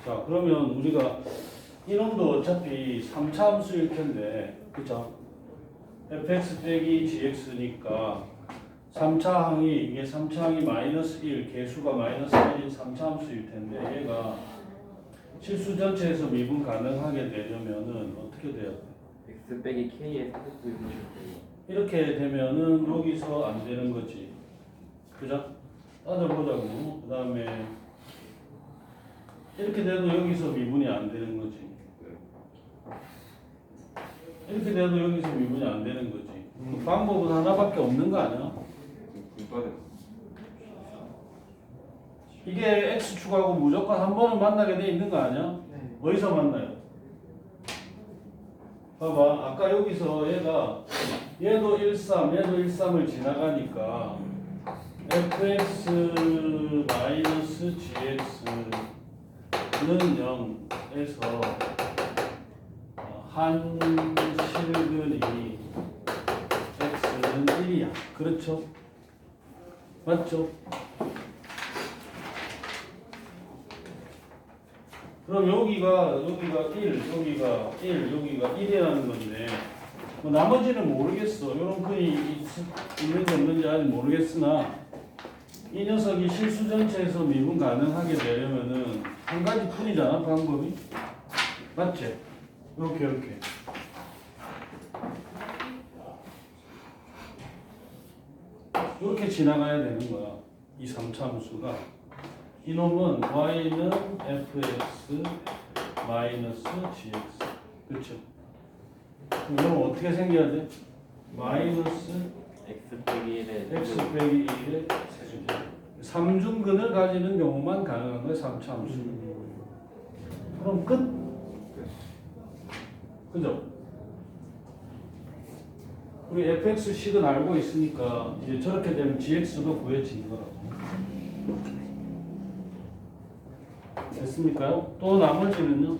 자, 그러면 우리가 이놈도 어차피 3차 함수일 텐데, 그죠? fx 빼기 gx니까 3차 항이, 이게 3차 항이 마이너스 1, 개수가 마이너스 1인 3차 함수일 텐데, 얘가 실수 전체에서 미분 가능하게 되려면은 어떻게 돼야 돼? x 빼기 k의 세제곱 이분식 이렇게 되면은 여기서 안 되는 거지. 그죠? 따져보자고. 그 다음에 이렇게 돼도 여기서 미분이 안 되는 거지. 이렇게 돼도 여기서 미분이 안 되는 거지. 그 방법은 하나밖에 없는 거 아니야? 이게 x축하고 무조건 한 번은 만나게 돼 있는 거 아니야? 네. 어디서 만나요? 봐봐. 아까 여기서 얘도 13, 얘도 13을 지나가니까 fx 마이너스 gx는 0에서 한 실근이 x는 1이야. 그렇죠? 맞죠? 그럼 여기가 1, 여기가 1, 여기가 1이라는 건데 뭐 나머지는 모르겠어. 이런 근이 있는지 없는지 아직 모르겠으나 이 녀석이 실수 전체에서 미분 가능하게 되려면은 한 가지 뿐이잖아, 방법이. 맞지? 이렇게. 이렇게 지나가야 되는 거야. 이 3차 함수가. 이놈은 y는 fx 마이너스 gx. 그렇죠? 그럼 이건 어떻게 생겨야 돼? 마이너스 x 빼기 1의 x 빼기 1의 세제곱. 삼중근을 가지는 경우만 가능한 거예요. 3차 함수. 그럼 끝. 그죠? 우리 fx식은 알고 있으니까 이제 저렇게 되면 gx도 구해지는 거라고. 됐습니까요? 또 나머지는요?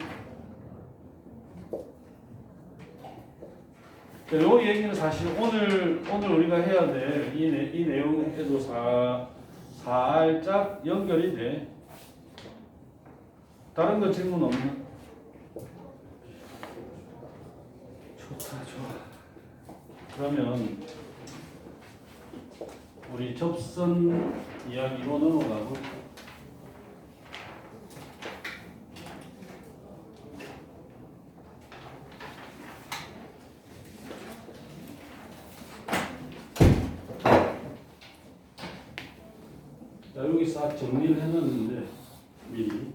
이 얘기는 사실 오늘 우리가 해야 될 이 내용에도 살짝 연결이 돼. 다른 거 질문 없나? 좋다, 좋아. 그러면 우리 접선 이야기로 넘어가고. 자, 여기 싹 정리를 해놨는데 미리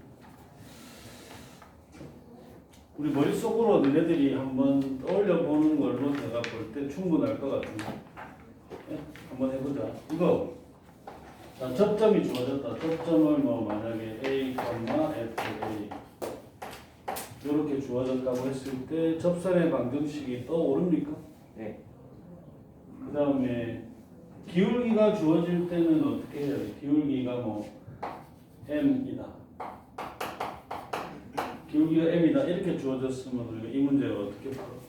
우리 머릿속으로 너네들이 한번 떠올려 보는 걸로 내가 볼 때 충분할 것 같은데. 네? 한번 해보자. 이거 자, 접점이 주어졌다. 접점을 뭐 만약에 A, FA 이렇게 주어졌다고 했을 때 접선의 방정식이 떠오릅니까? 네. 그 다음에 기울기가 주어질 때는 어떻게 해야 돼? 기울기가 뭐 m이다. 기울기가 m이다. 이렇게 주어졌으면 우리가 이 문제를 어떻게 풀어?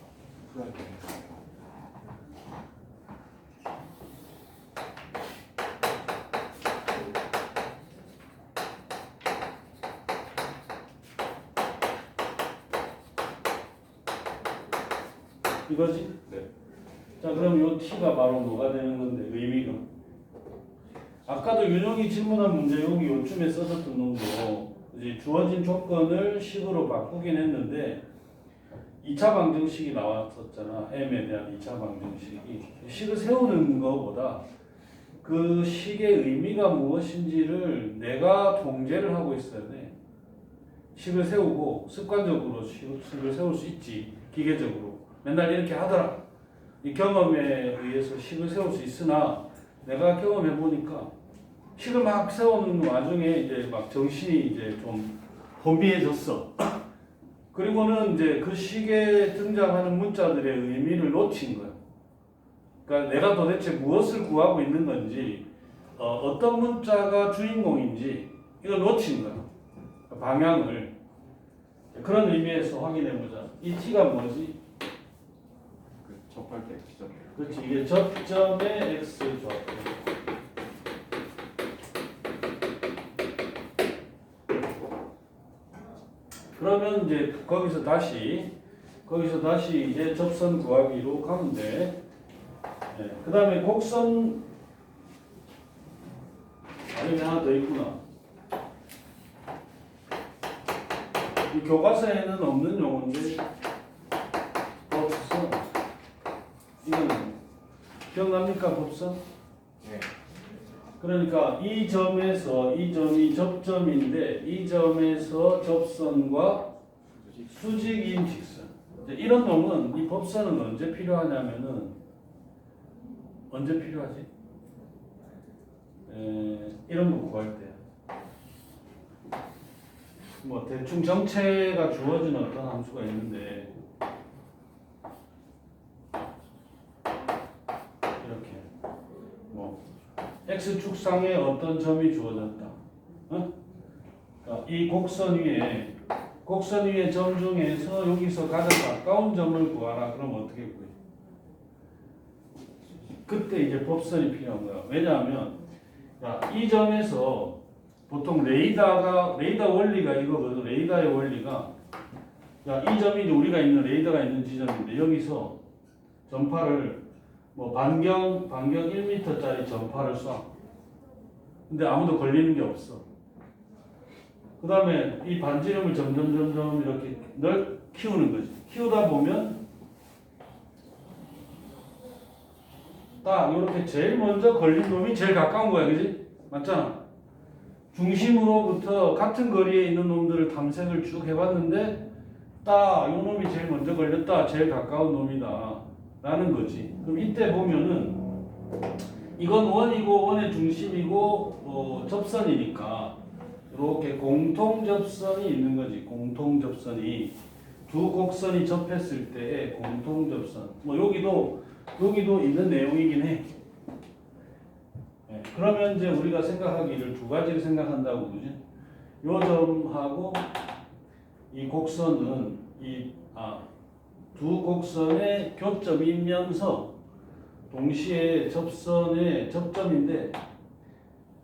이거지? 네. 자, 그럼 요 t가 바로 뭐가 되는 건데, 의미가? 아까도 윤영이 질문한 문제 여기 요쯤에 써졌던 놈도 이제 주어진 조건을 식으로 바꾸긴 했는데 2차 방정식이 나왔었잖아. m에 대한 2차 방정식이. 식을 세우는 것보다 그 식의 의미가 무엇인지를 내가 통제를 하고 있어야 돼. 식을 세우고 습관적으로 식을 세울 수 있지. 기계적으로. 맨날 이렇게 하더라. 이 경험에 의해서 식을 세울 수 있으나 내가 경험해 보니까 식을 막 세우는 와중에 이제 막 정신이 이제 좀 혼미해졌어. 그리고는 이제 그 식에 등장하는 문자들의 의미를 놓친 거야. 그러니까 내가 도대체 무엇을 구하고 있는 건지, 어떤 문자가 주인공인지 이걸 놓친 거야. 방향을. 그런 의미에서 확인해 보자. 이 t가 뭐지? 접할 때 X점. 그렇지. 이게 접점의 x 좌표. 그러면 이제 거기서 다시 이제 접선 구하기로 가면 돼. 네. 그 다음에 곡선 아니 하나 더 있구나. 이 교과서에는 없는 용어인데 법선. 이거는 기억납니까 법선? 네. 그러니까 이 점에서 이 점이 접점인데 이 점에서 접선과 수직인 직선. 이제 이런 놈은 이 법선은 언제 필요하냐면은 언제 필요하지? 이런 거 구할 때. 뭐 대충 정체가 주어진 어떤 함수가 있는데 이렇게 뭐 x축상에 어떤 점이 주어졌다. 어? 그러니까 이 곡선 위에 점 중에서 여기서 가장 가까운 점을 구하라. 그럼 어떻게 구해? 그때 이제 법선이 필요한 거야. 왜냐하면 이 점에서 보통 레이더 원리가 이거거든. 레이더의 원리가 이 점이 우리가 있는 레이더가 있는 지점인데 여기서 전파를 뭐 반경 1m짜리 전파를 쏴. 근데 아무도 걸리는 게 없어. 그 다음에 이 반지름을 점점 이렇게 키우는 거지. 키우다 보면 딱 이렇게 제일 먼저 걸린 놈이 제일 가까운 거야, 그지? 맞잖아. 중심으로부터 같은 거리에 있는 놈들을 탐색을 쭉 해봤는데 딱 이 놈이 제일 먼저 걸렸다, 제일 가까운 놈이다 라는 거지. 그럼 이때 보면은 이건 원이고 원의 중심이고 접선이니까 이렇게 공통 접선이 있는 거지. 공통 접선이 두 곡선이 접했을 때의 공통 접선. 뭐 여기도 있는 내용이긴 해. 네, 그러면 이제 우리가 생각하기를 두 가지를 생각한다고 그러지. 요 점하고 이 곡선은 두 곡선의 교점이면서 동시에 접선의 접점인데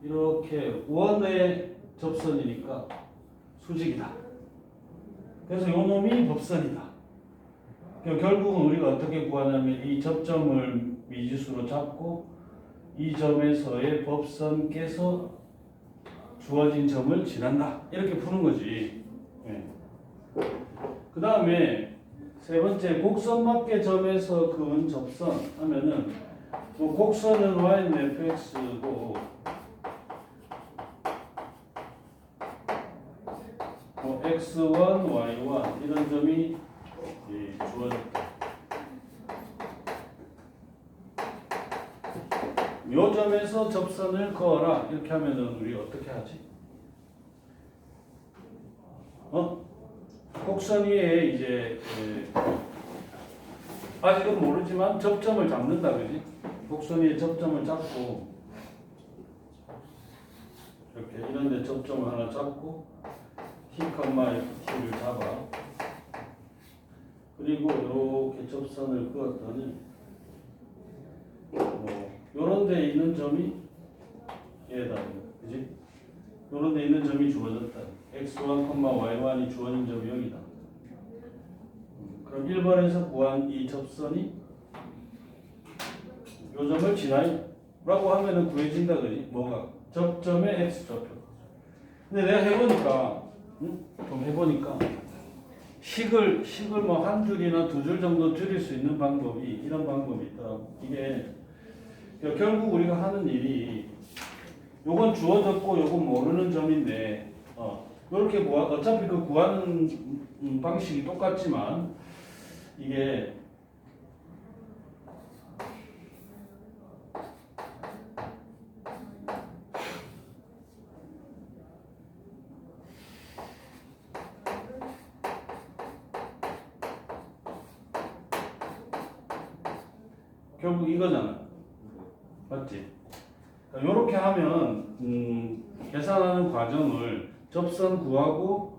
이렇게 원의 접선이니까 수직이다. 그래서 요 놈이 법선이다. 결국은 우리가 어떻게 구하냐면 이 접점을 미지수로 잡고 이 점에서의 법선께서 주어진 점을 지난다. 이렇게 푸는 거지. 네. 그 다음에 세 번째 곡선밖의 점에서 그은 접선 하면은 뭐 곡선은 y는 fx고 뭐 x1, y1 이런 점이 주어졌다. 요 점에서 접선을 그어라. 이렇게 하면은 우리 어떻게 하지? 곡선 위에 이제 아직은 모르지만 접점을 잡는다, 그지? 곡선 위에 접점을 잡고 이렇게 이런데 접점을 하나 잡고 T, T를 잡아. 그리고 이렇게 접선을 그었더니 요런 데 있는 점이 얘다, 그지? 요런 데 있는 점이 주어졌다. x1, y1이 주어진 점이 여기다. 그럼 1번에서 구한 이 접선이 요 점을 지나요? 라고 하면은 구해진다, 그지? 뭐가? 접점의 x좌표. 근데 내가 해보니까 좀 해보니까 식을 뭐 한 줄이나 두 줄 정도 줄일 수 있는 방법이 이런 방법이 있더라고. 이게 결국 우리가 하는 일이 요건 주어졌고 요건 모르는 점인데 이렇게 어차피 그 구하는 방식이 똑같지만 이게 결국 이거잖아. 맞지? 이렇게 하면 계산하는 과정을 접선 구하고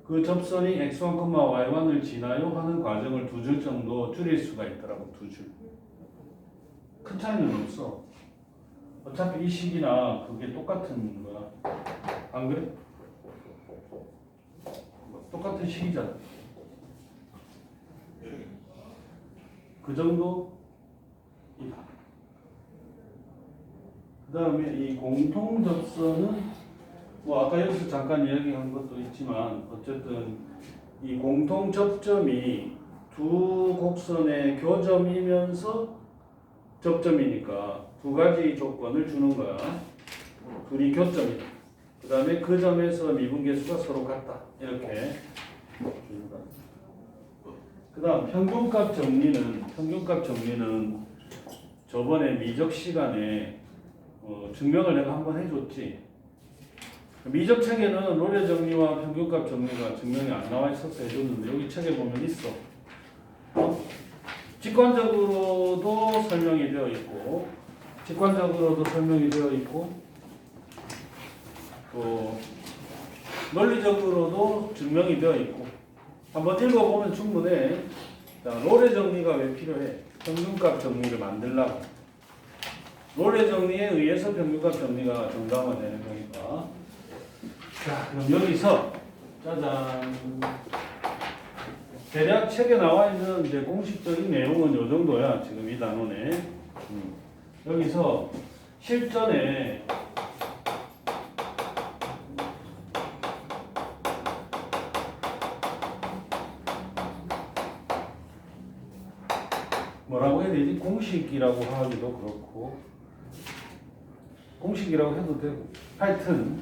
그 접선이 x1, y1을 지나요 하는 과정을 두 줄 정도 줄일 수가 있더라고. 두 줄. 큰 차이는 없어. 어차피 이 식이나 그게 똑같은 거야. 안 그래? 똑같은 식이잖아. 그 정도 이다. 그 다음에 이 공통 접선은 뭐 아까 여기서 잠깐 이야기한 것도 있지만 어쨌든 이 공통 접점이 두 곡선의 교점이면서 접점이니까 두 가지 조건을 주는 거야. 둘이 교점이다. 그 다음에 그 점에서 미분계수가 서로 같다. 이렇게 주는 거야. 그 다음 평균값 정리는 저번에 미적 시간에 증명을 내가 한번 해줬지. 미적 책에는 로레 정리와 평균값 정리가 증명이 안 나와 있어서 해줬는데 여기 책에 보면 있어. 직관적으로도 설명이 되어 있고 직관적으로도 설명이 되어 있고 또 논리적으로도 증명이 되어 있고 한번 읽어보면 충분해. 자, 로레 정리가 왜 필요해? 평균값 정리를 만들려고. 로레 정리에 의해서 평균값 정리가 정당화되는 거니까. 자, 그럼 여기서 짜잔. 대략 책에 나와 있는 이제 공식적인 내용은 요 정도야. 지금 이 단원에. 여기서 실전에 뭐라고 해야 되지? 공식이라고 하기도 그렇고 공식이라고 해도 되고 하여튼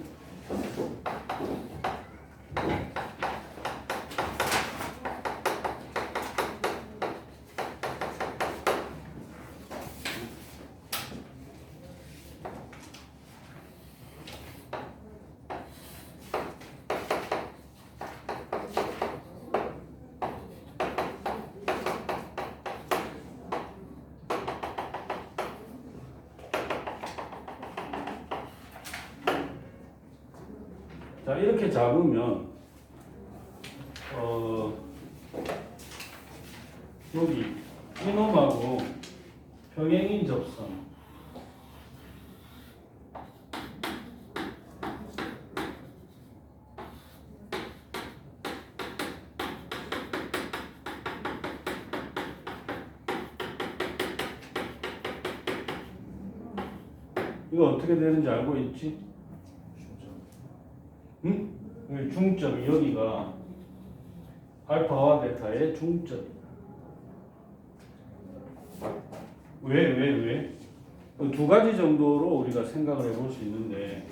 자, 이렇게 잡으면 여기 이놈하고 평행인 접선 이거 어떻게 되는지 알고 있지? 응? 중점이 여기가 알파와 베타의 중점이다. 왜? 두 가지 정도로 우리가 생각을 해볼 수 있는데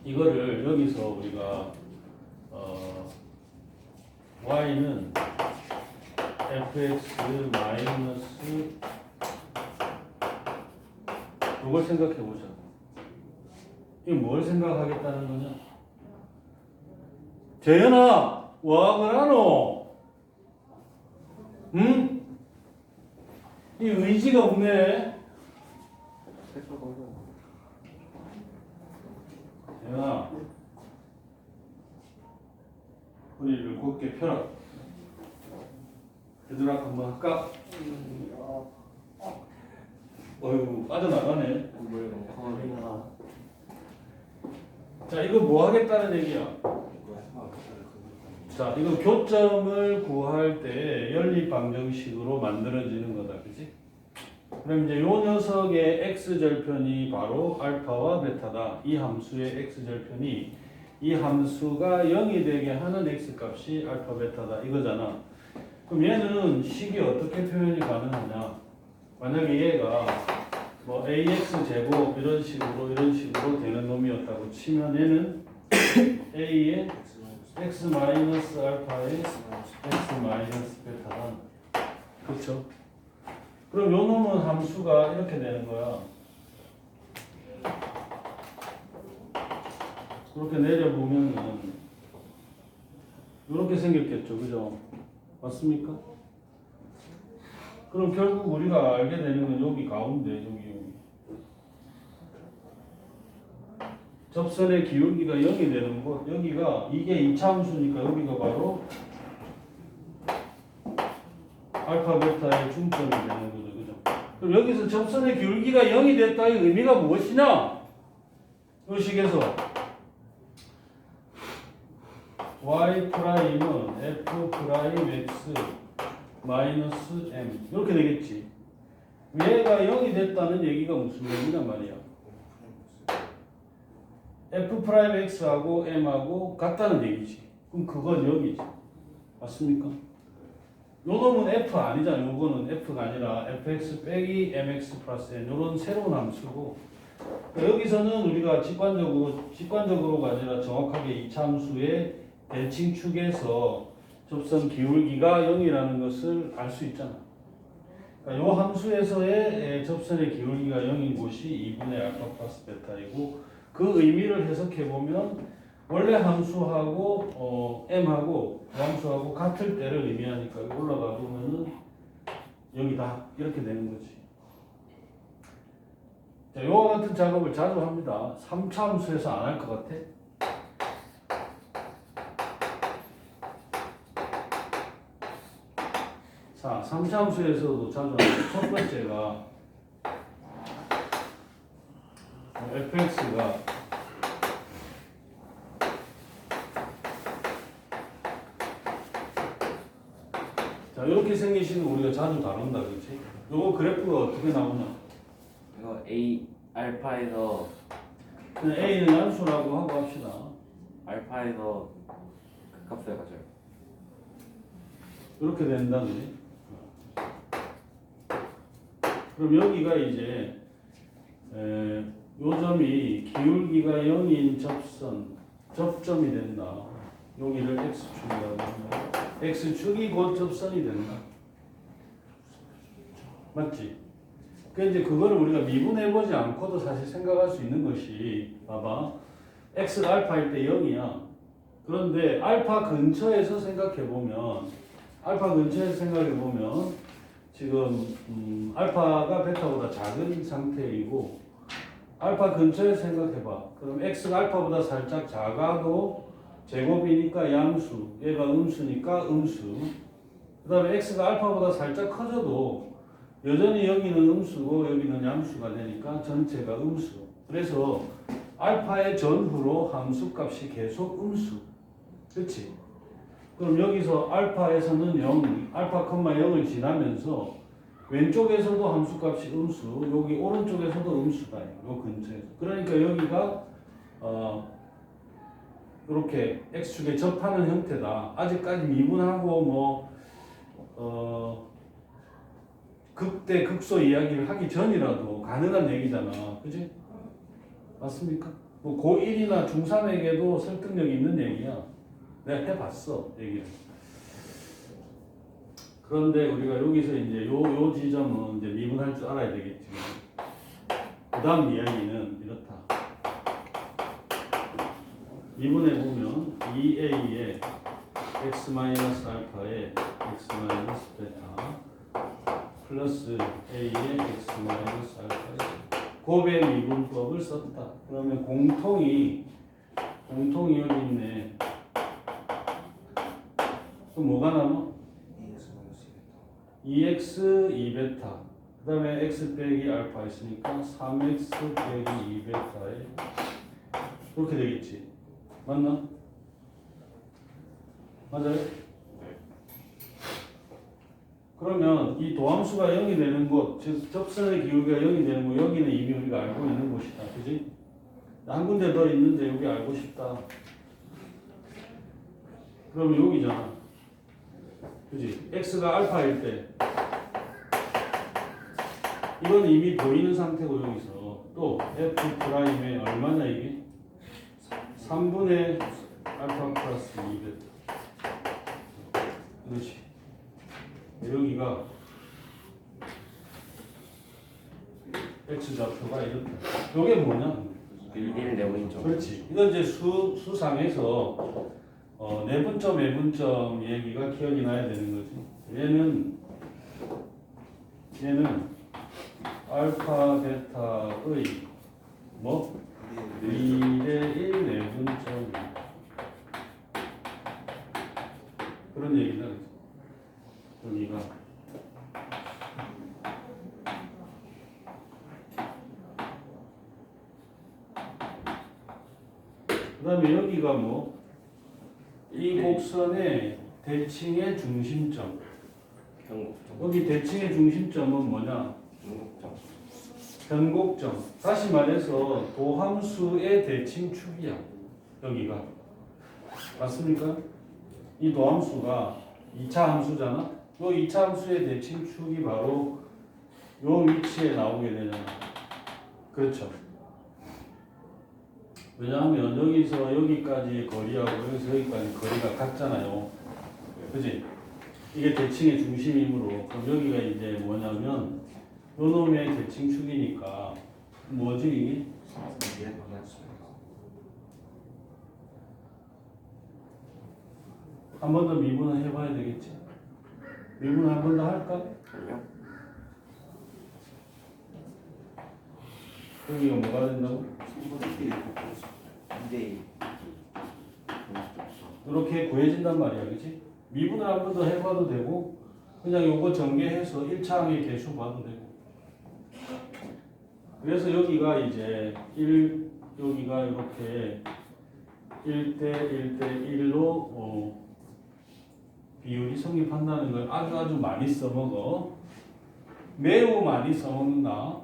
이거를 여기서 우리가 y는 fx 마이너스 이걸 생각해 보자. 이게 뭘 생각하겠다는 거냐? 재현아, 와학을 하노? 응? 이 의지가 없네. 재현아, 허리를 곧게 펴라. 얘들아, 한번 할까? 어휴, 빠져나가네. 자, 이거 뭐 하겠다는 얘기야? 자, 이거 교점을 구할 때 연립방정식으로 만들어지는 거다. 그치? 그럼 이제 요 녀석의 x절편이 바로 알파와 베타다. 이 함수의 x절편이 이 함수가 0이 되게 하는 x값이 알파, 베타다. 이거잖아. 그럼 얘는 식이 어떻게 표현이 가능하냐? 만약에 얘가 뭐 ax 제곱 이런 식으로 되는 놈이었다고 치면 얘는 a의 x 마이너스 알파의 x 마이너스 베타다. 그렇죠? 그럼 요 놈은 함수가 이렇게 되는 거야. 그렇게 내려보면은 이렇게 생겼겠죠, 그죠? 맞습니까? 그럼 결국 우리가 알게 되는 건 여기 가운데 여기 접선의 기울기가 0이 되는 곳, 여기가 이게 2차 함수니까 여기가 바로 알파 베타의 중점이 되는 거죠, 그죠? 그럼 여기서 접선의 기울기가 0이 됐다의 의미가 무엇이냐? 이 식에서 y 프라임은 f 프라임 x 마이너스 m 이렇게 되겠지. 얘가 0이 됐다는 얘기가 무슨 얘기냐 말이야. f 프라임 x하고 m하고 같다는 얘기지. 그럼 그건 0이지. 맞습니까? 요 놈은 f 아니잖아. 요거는 f가 아니라 fx 빼기 mx 플러스 n 요런 새로운 함수고, 여기서는 우리가 직관적으로가 아니라 정확하게 이차함수의 대칭축에서 접선 기울기가 0이라는 것을 알 수 있잖아. 그러니까 요 함수에서의 접선의 기울기가 0인 곳이 2분의 알파 플러스 베타이고, 그 의미를 해석해 보면 원래 함수하고 m하고 함수하고 같을 때를 의미하니까 올라가 보면은 0이다 이렇게 되는 거지. 자, 이와 같은 작업을 자주 합니다. 3차 함수에서 안 할 것 같아? 자, 3차 함수에서도 자주 하는 첫 번째가 fx가 자, 이렇게 생기시는 거 우리가 자주 다룬다, 그렇지? 요거 그래프가 어떻게 나오나? 이거 A 알파에서 그냥 A는 함수라고 하고 합시다. 알파에서 그 값을 가져요. 이렇게 된다, 그지? 그럼 여기가 이제 요 점이 기울기가 0인 접점이 된다. 여기를 x축이라고 합니다. x축이 곧 접선이 된다. 맞지? 그 이제 그거를 우리가 미분해보지 않고도 사실 생각할 수 있는 것이, 봐봐, x가 알파일 때 0이야. 그런데 알파 근처에서 생각해보면 지금 알파가 베타보다 작은 상태이고, 알파 근처에서 생각해봐. 그럼 x가 알파보다 살짝 작아도 제곱이니까 양수, 얘가 음수니까 음수. 그 다음에 x가 알파보다 살짝 커져도 여전히 여기는 음수고 여기는 양수가 되니까 전체가 음수. 그래서 알파의 전후로 함수값이 계속 음수. 그렇지? 그럼 여기서 알파에서는 0, 알파, 0을 지나면서 왼쪽에서도 함수값이 음수, 여기 오른쪽에서도 음수다. 요 근처에서. 그러니까 여기가 이렇게 x축에 접하는 형태다. 아직까지 미분하고 극대 극소 이야기를 하기 전이라도 가능한 얘기잖아. 그지? 맞습니까? 뭐 고1이나 중3에게도 설득력 있는 얘기야. 내가 해봤어, 얘기를. 그런데 우리가 여기서 이제 요 지점은 이제 미분할 줄 알아야 되겠지. 그 다음 이야기는 이렇다. 미분해 보면 2a의 x-알파에 x-베타 플러스 a의 x-알파에 곱의 미분법을 썼다. 그러면 공통이 여기 있네. 그럼 뭐가 남아? 2x 2베타 그 다음에 x 빼기 알파 있으니까 3x 빼기 2베타에 이렇게 되겠지. 맞나? 맞아요? 그러면 이 도함수가 0이 되는 곳, 즉 접선의 기울기가 0이 되는 곳, 여기는 이미 우리가 알고 있는 곳이다. 그지? 한 군데 더 있는데 여기 알고 싶다. 그러면 여기잖아. 그지? x가 알파일 때 이건 이미 보이는 상태고, 여기서 또 f 프라임에 얼마냐 이게? 3분의 알파 플러스 2베타. 그렇지. 여기가 x좌표가 이렇다. 이게 뭐냐? 1을 내보인 점. 그렇지. 이건 이제 수상에서 내분점, 외분점 얘기가 기억이 나야 되는 거지. 얘는 알파, 베타의 뭐? 2대 1 내분점. 그런 얘기다. 여기가 그 다음에 여기가 뭐? 이 곡선의 대칭의 중심점. 변곡점. 여기 대칭의 중심점은 뭐냐? 변곡점. 변곡점. 다시 말해서 도함수의 대칭축이야. 여기가. 맞습니까? 이 도함수가 2차 함수잖아. 요 2차 함수의 대칭축이 바로 요 위치에 나오게 되잖아. 그렇죠. 왜냐하면 여기서 여기까지 거리하고 여기서 여기까지 거리가 같잖아요. 그지? 이게 대칭의 중심이므로 그럼 여기가 이제 뭐냐면 요 놈의 대칭축이니까 뭐지 이게? 한 번 더 미분을 해봐야 되겠지? 미분 한 번 더 할까? 아니요. 여기가 뭐가 된다고? 2대2. 이렇게 구해진단 말이야, 그치? 미분을 한 번 더 해봐도 되고 그냥 요거 전개해서 1차항의 개수 봐도 되고 그래서 여기가 이제 1 여기가 이렇게 1대 1대 1로 비율이 성립한다는 걸 아주 많이 써먹어. 매우 많이 써먹는다.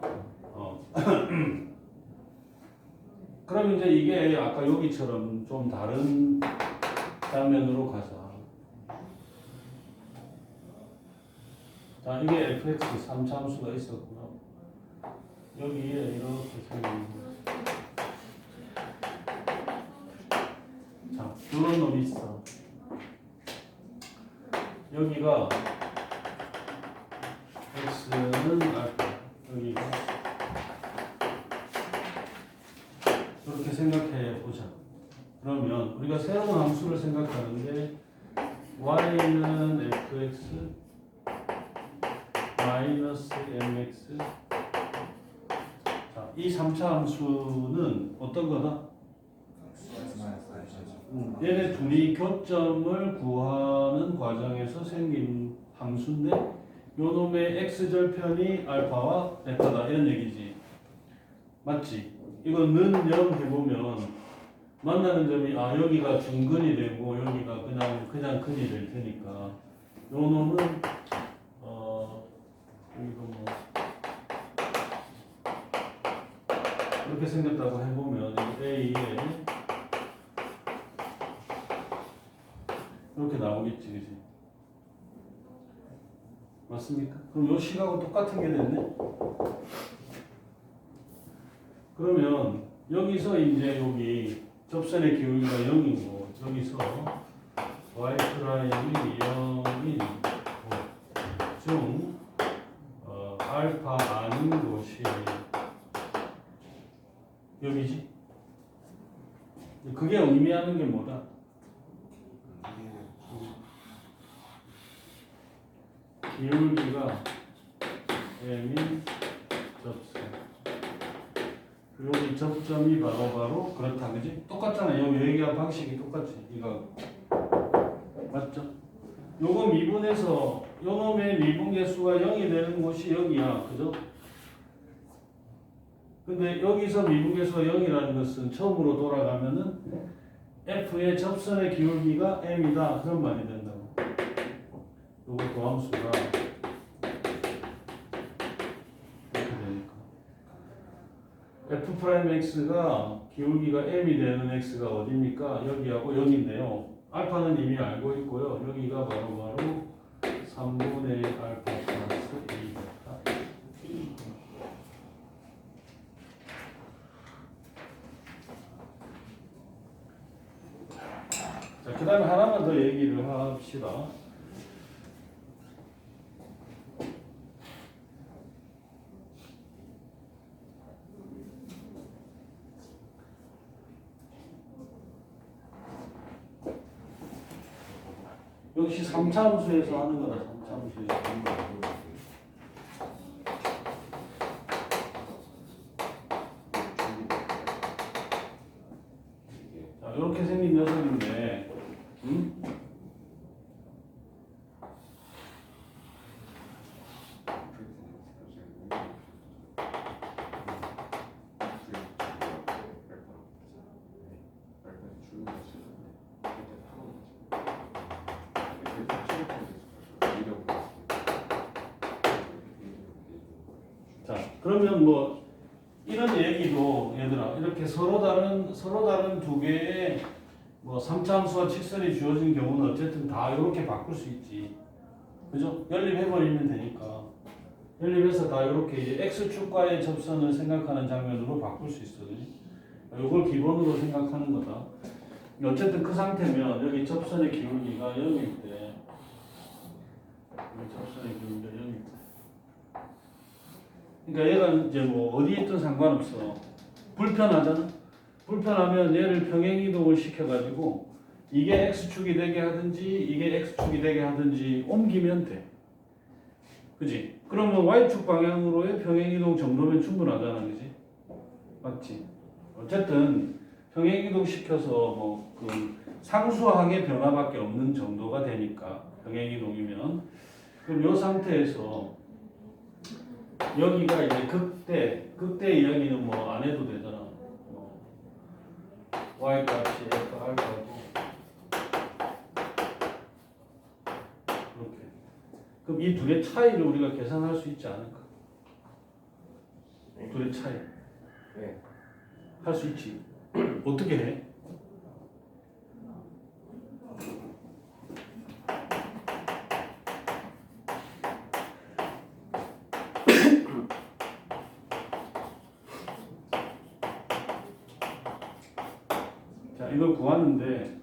그럼 이제 이게 아까 여기처럼 좀 다른 장면으로 가자. 자, 이게 fx 3차함수가 있었고요. 여기에 이렇게 생긴 거. 자, 이런 놈이 있어. 여기가 x는 알파, 여기가 이렇게 생각해 보자. 그러면 우리가 새로운 함수를 생각하는데 y는 fx 마이너스 mx. 자, 이 3차 함수는 어떤 거다? 얘네 둘이 교점을 구하는 과정에서 생긴 함수인데 요 놈의 x절편이 알파와 베타다 이런 얘기지. 맞지? 이거 는0 해보면 만나는 점이 여기가 중근이 되고 여기가 그냥 근이 될 테니까 요 놈은 여기가 뭐 이렇게 생겼다고 해보면 A에 이렇게 나오겠지, 그지? 맞습니까? 그럼 요 식하고 똑같은 게 됐네? 그러면 여기서 이제 여기 접선의 기울기가 0이고 여기서 y 프라임이 0인 중 알파 아닌 곳이 여기지? 그게 의미하는 게 뭐다? 기울기가 m인 접선. 여기 접점이 바로 그렇다, 그지? 똑같잖아. 여기 얘기한 방식이 똑같지. 이거 맞죠? 요거 미분해서 요놈의 미분 개수가 0이 되는 곳이 여기야, 그죠? 근데 여기서 미분 개수가 0이라는 것은 처음으로 돌아가면은 F의 접선의 기울기가 m이다 그런 말이 된다고. 요거 도함수가 이렇게 되니까 f 프라임 x가 기울기가 m이 되는 x가 어디입니까? 여기하고 0인데요. 알파는 이미 알고 있고요. 여기가 바로 3분의 알파 플러스 2베타. 자, 그 다음에 하나만 더 얘기를 합시다. 역시 3차 함수에서 하는 거다. 3차 함수에서 하는 거다. 자, 이렇게 생긴 녀석인데, 그러면 뭐 이런 얘기도 얘들아 이렇게 서로 다른 두 개의 뭐 3차함수와 직선이 주어진 경우는 어쨌든 다 이렇게 바꿀 수 있지. 그죠? 연립해버리면 되니까. 연립해서 다 이렇게 이제 x축과의 접선을 생각하는 장면으로 바꿀 수 있어. 이걸 기본으로 생각하는 거다. 어쨌든 그 상태면 여기 접선의 기울기가 0일 때 여기 접선의 기울기가 0일 때 그러니까 얘가 이제 뭐 어디에 있든 상관없어. 불편하잖아. 불편하면 얘를 평행이동을 시켜가지고 이게 x축이 되게 하든지 이게 x축이 되게 하든지 옮기면 돼. 그지? 그러면 y축 방향으로의 평행이동 정도면 충분하잖아. 그지? 맞지? 어쨌든 평행이동 시켜서 뭐 그 상수항의 변화밖에 없는 정도가 되니까 평행이동이면 그럼 이 상태에서 여기가 이제 극대 이야기는 뭐 안 해도 되잖아. y 값이 f 알파고 이렇게. 그럼 이 둘의 차이를 우리가 계산할 수 있지 않을까? 둘의 차이. 네. 할 수 있지. 어떻게 해? 자, 이걸 구하는데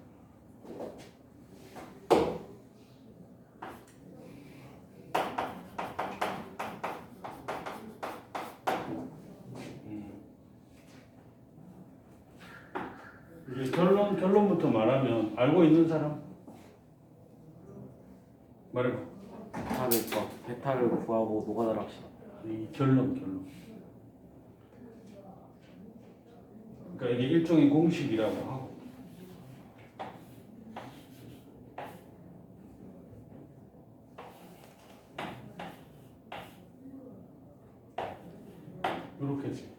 이제 결론부터 말하면 알고 있는 사람 말해봐. 베타를 구하고 노가다를 합시다. 이 결론. 그러니까 이게 일종의 공식이라고 하고. 이렇게지.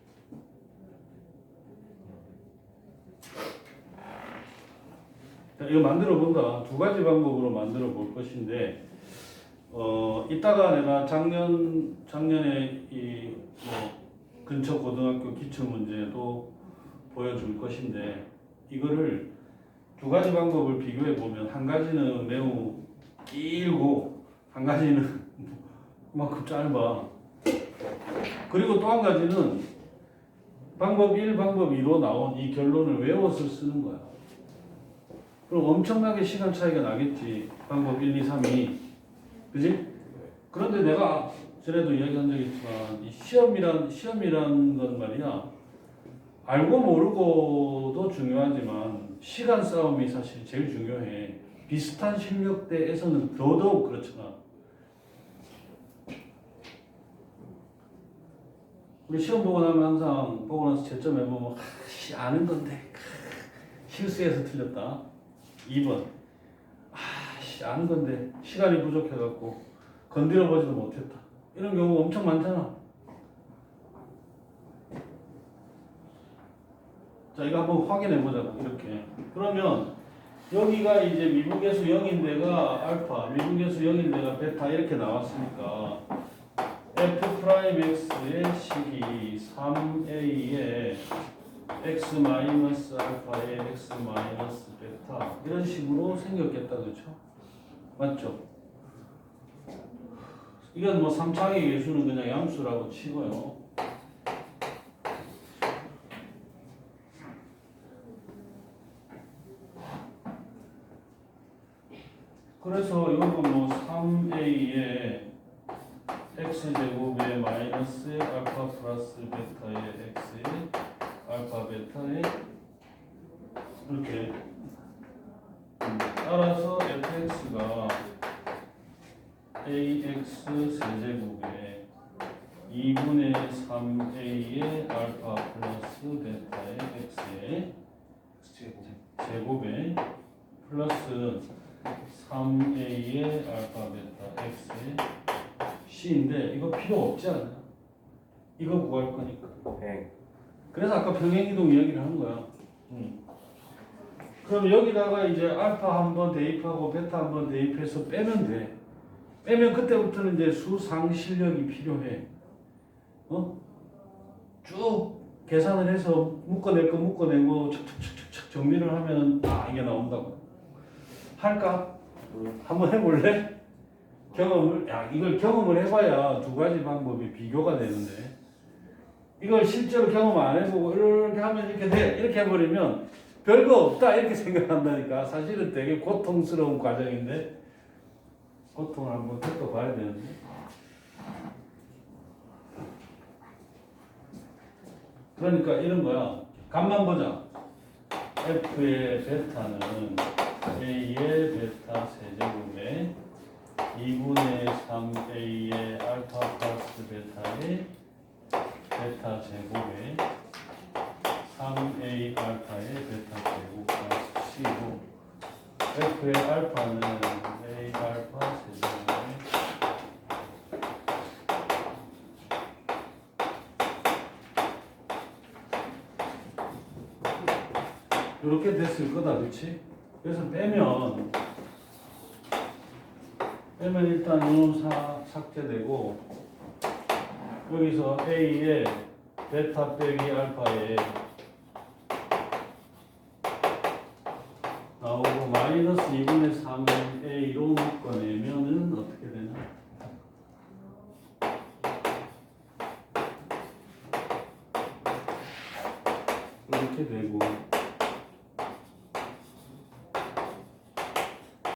자, 이거 만들어 본다. 두 가지 방법으로 만들어 볼 것인데, 이따가 내가 작년에 이 뭐 근처 고등학교 기출 문제도 보여줄 것인데, 이거를 두 가지 방법을 비교해 보면 한 가지는 매우 길고 한 가지는 그만큼 짧아. 그리고 또 한 가지는 방법 1, 방법 2로 나온 이 결론을 외워서 쓰는 거야. 그럼 엄청나게 시간 차이가 나겠지. 방법 1, 2, 3이. 그지? 그런데 내가 전에도 이야기한 적이 있지만 이 시험이란 건 말이야. 알고 모르고도 중요하지만 시간 싸움이 사실 제일 중요해. 비슷한 실력대에서는 더더욱 그렇잖아. 우리 시험 보고 나면 항상 보고 나서 채점해보면 아는 건데 실수해서 틀렸다. 2번 아는 건데 시간이 부족해갖고 건드려보지도 못했다. 이런 경우 엄청 많잖아. 자, 이거 한번 확인해보자고. 이렇게 그러면 여기가 이제 미분계수 0인데가 알파, 미분계수 0인데가 베타 이렇게 나왔으니까 f'x의 식이 3a의 x 마이너스 알파의 x 마이너스 베타 이런 식으로 생겼겠다. 그렇죠? 맞죠? 이건 뭐 3차의 계수는 그냥 양수라고 치고요. 그래서 이건 뭐 3a의 x제곱의 마이너스 알파 플러스 베타의 x의 알파 베타의 이렇게 따라서 fx가 ax 세제곱에 2분의 3a의 알파 플러스 베타의 x의 제곱에 플러스 3a의 알파 베타 x의 c인데 이거 필요 없지 않아? 이거 구할 거니까. 네. 그래서 아까 평행이동 이야기를 한 거야. 그럼 여기다가 이제 알파 한번 대입하고 베타 한번 대입해서 빼면 돼. 빼면 그때부터는 이제 수상 실력이 필요해. 쭉 계산을 해서 묶어낼 거 묶어내고 척척척척 정리를 하면 이게 나온다고. 할까? 한번 해볼래? 이걸 경험을 해봐야 두 가지 방법이 비교가 되는데, 이걸 실제로 경험 안 해보고 이렇게 하면 이렇게 돼. 이렇게 해버리면 별거 없다. 이렇게 생각한다니까. 사실은 되게 고통스러운 과정인데, 고통을 한번 겪어봐야 되는데. 그러니까 이런 거야. 값만 보자. F의 베타는 A의 베타 세제곱에 2분의 3A의 알파 플러스 베타의 베타 제곱에 3A 알파의 베타 제곱 플러스 C고, F의 알파는 A 알파 세제곱에 이렇게 됐을 거다, 그렇지? 그래서 빼면 일단 이 삭제되고, 여기서 A의 베타 빼기 알파에 나오고 마이너스 2분의 3을 A로 묶어내면은 어떻게 되나? 이렇게 되고,